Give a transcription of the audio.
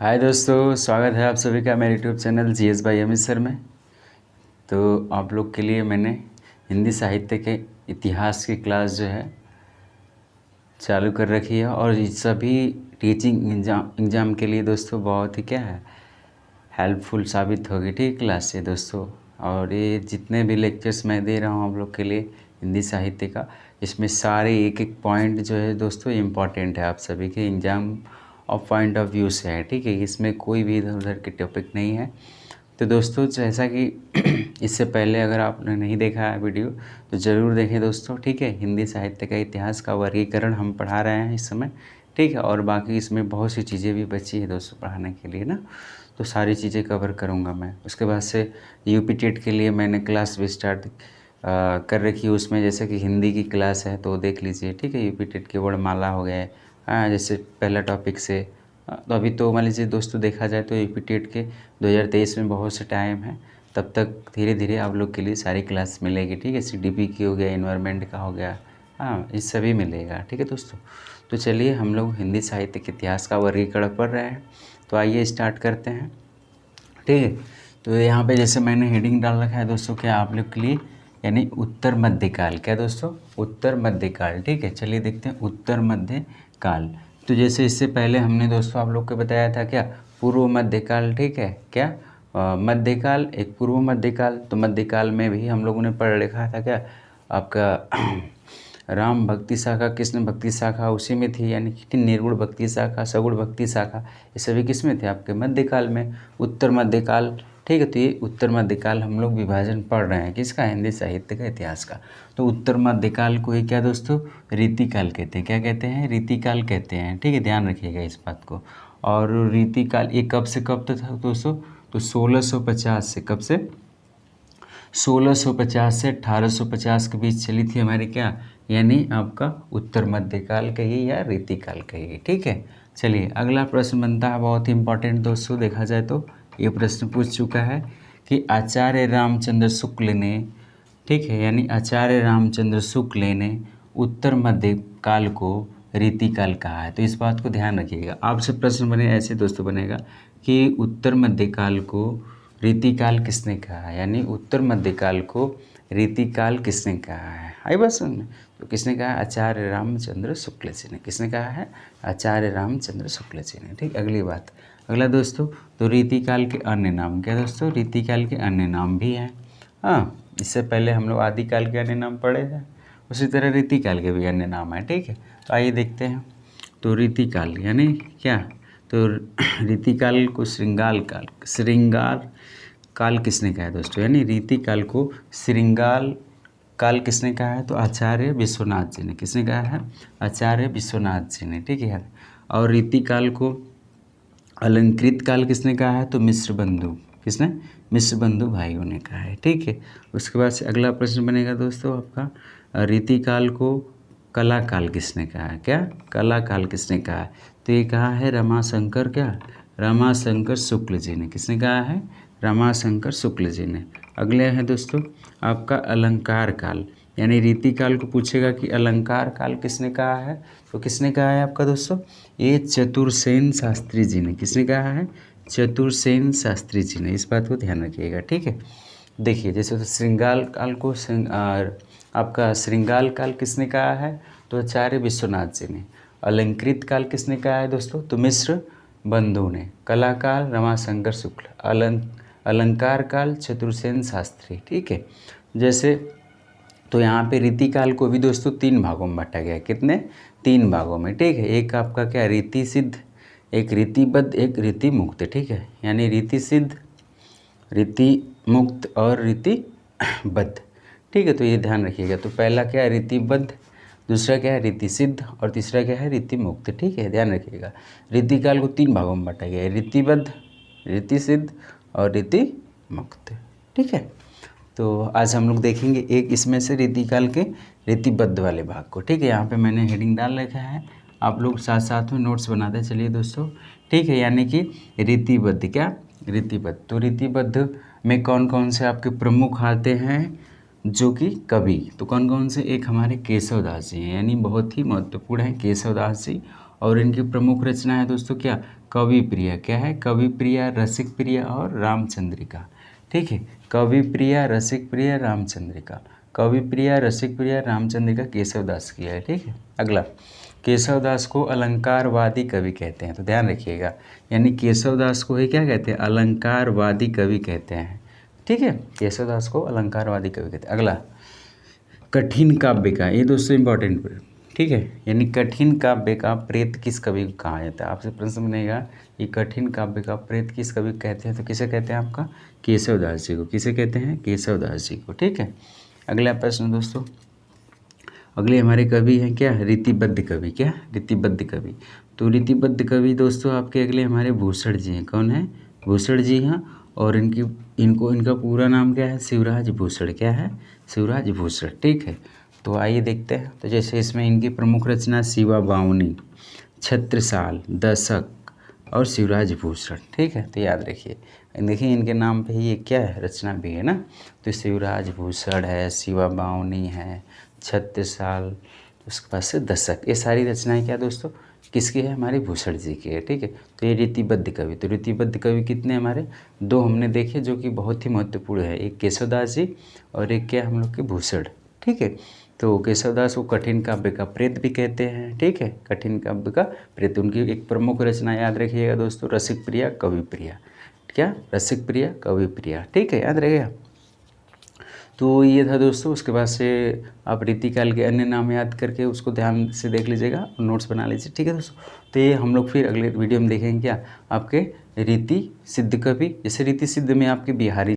हाय दोस्तों, स्वागत है आप सभी का मेरे YouTube channel GS bye Amit sir में। तो आप लोग के लिए मैंने हिंदी साहित्य के इतिहास की क्लास जो है चालू कर रखी है और ये सभी टीचिंग एग्ज़ाम के लिए दोस्तों बहुत ही क्या है हेल्पफुल साबित होगी। ठीक क्लास है दोस्तों। और ये जितने भी लेक्चर्स मैं दे रहा हूँ आप लोग के लिए हिंदी साहित्य का, इसमें सारे एक एक पॉइंट जो है दोस्तों इम्पॉर्टेंट है आप सभी के एग्ज़ाम और पॉइंट ऑफ व्यू से है। ठीक है, इसमें कोई भी इधर उधर के टॉपिक नहीं है। तो दोस्तों जैसा कि इससे पहले अगर आपने नहीं देखा है वीडियो तो ज़रूर देखें दोस्तों। ठीक है, हिंदी साहित्य का इतिहास का वर्गीकरण हम पढ़ा रहे हैं इस समय। ठीक है, और बाकी इसमें बहुत सी चीज़ें भी बची है दोस्तों पढ़ाने के लिए ना, तो सारी चीज़ें कवर करूँगा मैं। उसके बाद से यूपी टेट के लिए मैंने क्लास भी स्टार्ट कर रखी है। उसमें जैसे कि हिंदी की क्लास है तो देख लीजिए। ठीक है, यूपी टेट के वर्णमाला हो गए, जैसे पहला टॉपिक से तो अभी तो मान लीजिए दोस्तों देखा जाए तो यूपी टेट के 2023 में बहुत से टाइम है, तब तक धीरे धीरे आप लोग के लिए सारी क्लास मिलेगी। ठीक है, सीडीपी की हो गया, इन्वायरमेंट का हो गया, ये सभी मिलेगा। ठीक है दोस्तों, तो चलिए हम लोग हिंदी साहित्य के इतिहास का वर्गीकरण पढ़ रहे हैं, तो आइए स्टार्ट करते हैं। ठीक है, तो यहाँ पे जैसे मैंने हेडिंग डाल रखा है दोस्तों क्या आप लोग के लिए, यानी उत्तर मध्यकाल। क्या दोस्तों, उत्तर मध्यकाल। ठीक है, चलिए देखते हैं उत्तर मध्यकाल। तो जैसे इससे पहले हमने दोस्तों आप लोग को बताया था क्या, पूर्व मध्यकाल। ठीक है, क्या मध्यकाल, एक पूर्व मध्यकाल। तो मध्यकाल में भी हम लोगों ने पढ़ लिखा था क्या आपका राम भक्ति शाखा, कृष्ण भक्ति शाखा उसी में थी, यानी कि निर्गुण भक्ति शाखा, सगुण भक्ति शाखा, ये सभी किस में थे आपके मध्यकाल में, उत्तर मध्यकाल। ठीक है, तो ये उत्तर मध्यकाल हम लोग विभाजन पढ़ रहे हैं किसका, हिंदी साहित्य का इतिहास का। तो उत्तर मध्यकाल को ही क्या दोस्तों रीतिकाल कहते हैं। क्या कहते हैं, रीतिकाल कहते हैं। ठीक है, ध्यान रखिएगा इस बात को। और रीतिकाल ये कब से कब तक था दोस्तों, तो 1650 से, कब से 1650 से 1850 के बीच चली थी हमारी क्या, यानी आपका उत्तर मध्यकाल कहिए या रीतिकाल कहिए। ठीक है, चलिए अगला प्रश्न बनता है बहुत ही इंपॉर्टेंट दोस्तों। देखा जाए तो ये प्रश्न पूछ चुका है कि आचार्य रामचंद्र शुक्ल ने, ठीक है, यानी आचार्य रामचंद्र शुक्ल ने उत्तर मध्यकाल को रीतिकाल कहा है। तो इस बात को ध्यान रखिएगा। आपसे प्रश्न बने ऐसे दोस्तों बनेगा कि उत्तर मध्यकाल को रीतिकाल किसने कहा है, यानी उत्तर मध्यकाल को रीतिकाल किसने कहा है। आई बात समझ में, तो किसने कहा, आचार्य रामचंद्र शुक्ल जी ने। किसने कहा है, आचार्य रामचंद्र शुक्ल जी ने। ठीक, अगली बात, अगला दोस्तों, तो रीतिकाल के अन्य नाम। क्या दोस्तों, रीतिकाल के अन्य नाम भी हैं। हाँ, इससे पहले हम लोग आदिकाल के अन्य नाम पढ़े थे, उसी तरह रीतिकाल के भी अन्य नाम हैं। ठीक है, तो आइए देखते हैं। तो रीतिकाल यानी क्या, तो रीतिकाल को श्रृंगार काल किसने कहा है दोस्तों, यानी रीतिकाल को श्रृंगार काल किसने कहा है, तो आचार्य विश्वनाथ जी ने। किसने कहा है, आचार्य विश्वनाथ जी ने। ठीक है, और रीतिकाल को अलंकृत काल किसने कहा है, तो मिश्र बंधु। किसने, मिश्र बंधु भाइयों ने कहा है। ठीक है, उसके बाद से अगला प्रश्न बनेगा दोस्तों आपका, रीतिकाल को कला काल किसने कहा है। क्या, कला काल किसने कहा है, तो ये कहा है रमाशंकर, क्या, रमाशंकर शुक्ल जी ने। किसने कहा है, रमाशंकर शुक्ल जी ने। अगले हैं दोस्तों आपका अलंकार काल, यानी रीतिकाल को पूछेगा कि अलंकार काल किसने कहा है, तो किसने कहा है आपका दोस्तों, ये चतुर्सेन शास्त्री जी ने। किसने कहा है, चतुर्सेन शास्त्री जी ने। इस बात को ध्यान रखिएगा। ठीक है, देखिए जैसे तो श्रृंगार काल को आपका श्रृंगार काल किसने कहा है, तो आचार्य विश्वनाथ जी ने। अलंकृत काल किसने कहा है दोस्तों, तो मिश्र बंधु ने। कलाकाल रमाशंकर शुक्ल, अलंकार काल चतुर्सेन शास्त्री। ठीक है, जैसे तो यहाँ पे रीतिकाल को भी दोस्तों 3 भागों में बांटा गया है। कितने, 3 भागों में। ठीक है, एक आपका क्या रीति सिद्ध, एक रीतिबद्ध, एक रीति मुक्त। ठीक है, यानी रीति सिद्ध, रीति मुक्त और रीति बद्ध। ठीक है, तो ये ध्यान रखिएगा। तो पहला क्या है रीतिबद्ध, दूसरा क्या है रीति सिद्ध और तीसरा क्या है रीति मुक्त। ठीक है, ध्यान रखिएगा। रीतिकाल को 3 भागों में बांटा गया है, रीतिबद्ध, रीति सिद्ध और रीति मुक्त। ठीक है, तो आज हम लोग देखेंगे एक इसमें से रीतिकाल के रीतिबद्ध वाले भाग को। ठीक है, यहाँ पे मैंने हेडिंग डाल रखा है, आप लोग साथ साथ में नोट्स बनाते चलिए दोस्तों। ठीक है, यानी कि रीतिबद्ध, क्या, रीतिबद्ध। तो रीतिबद्ध में कौन कौन से आपके प्रमुख आते हैं जो कि कवि, तो कौन कौन से, एक हमारे केशवदास जी हैं, यानी बहुत ही महत्वपूर्ण है केशवदास जी। और इनकी प्रमुख रचना है दोस्तों क्या, कवि प्रिय। क्या है, कवि प्रिय, रसिक प्रिय और रामचंद्रिका। ठीक है, कवि प्रिय, रसिक प्रिय, रामचंद्रिका। कवि प्रिय, रसिक प्रिय, रामचंद्रिका केशवदास की है। ठीक है, अगला, केशवदास को अलंकारवादी कवि कहते हैं, तो ध्यान रखिएगा, यानी केशवदास को ही क्या कहते हैं, अलंकारवादी कवि कहते हैं। ठीक है, केशवदास को अलंकारवादी कवि कहते हैं। अगला, कठिन काव्य का, ये दोस्तों इंपॉर्टेंट, ठीक है, यानी कठिन काव्य का प्रेत किस कवि को कहा जाता है। आपसे प्रश्न बनेगा, ये कठिन काव्य का प्रेत किस कवि को कहते हैं, तो किसे कहते हैं आपका, केशवदास जी को। किसे कहते हैं, केशवदास जी को। ठीक है, अगला प्रश्न दोस्तों, अगले हमारे कवि हैं क्या, रीतिबद्ध कवि। क्या, रीतिबद्ध कवि। तो रीतिबद्ध कवि दोस्तों आपके अगले हमारे भूषण जी हैं। कौन है, भूषण जी हैं। और इनका पूरा नाम क्या है, शिवराज भूषण। क्या है, शिवराज भूषण। ठीक है, तो आइए देखते हैं। तो जैसे इसमें इनकी प्रमुख रचना शिवा बावनी, छत्रसाल, दशक और शिवराज भूषण। ठीक है, तो याद रखिए, देखिए इनके नाम पे ही ये क्या है, रचना भी है ना। तो शिवराज भूषण है, शिवा बावनी है, छत्रसाल, उसके पास से दशक, ये सारी रचनाएं क्या दोस्तों, किसकी है, हमारे भूषण जी की है। ठीक है, तो ये रीतिबद्ध कवि। तो रीतिबद्ध कवि कितने हमारे, दो हमने देखे जो कि बहुत ही महत्वपूर्ण है, एक केशवदास जी और एक क्या हम लोग के भूषण। ठीक है, तो केशवदास को कठिन काव्य का प्रेत भी कहते हैं। ठीक है, कठिन काव्य का प्रेत। उनकी एक प्रमुख रचना याद रखिएगा दोस्तों, रसिक प्रिया, कवि प्रिया। क्या, रसिक प्रिया, कवि प्रिया। ठीक है, याद रहेगा। तो ये था दोस्तों, उसके बाद से आप रीतिकाल के अन्य नाम याद करके उसको ध्यान से देख लीजिएगा और नोट्स बना लीजिए। ठीक है दोस्तों, तो ये हम लोग फिर अगले वीडियो में देखेंगे क्या, आपके रीति सिद्ध कवि। जैसे रीति सिद्ध में आपके बिहारी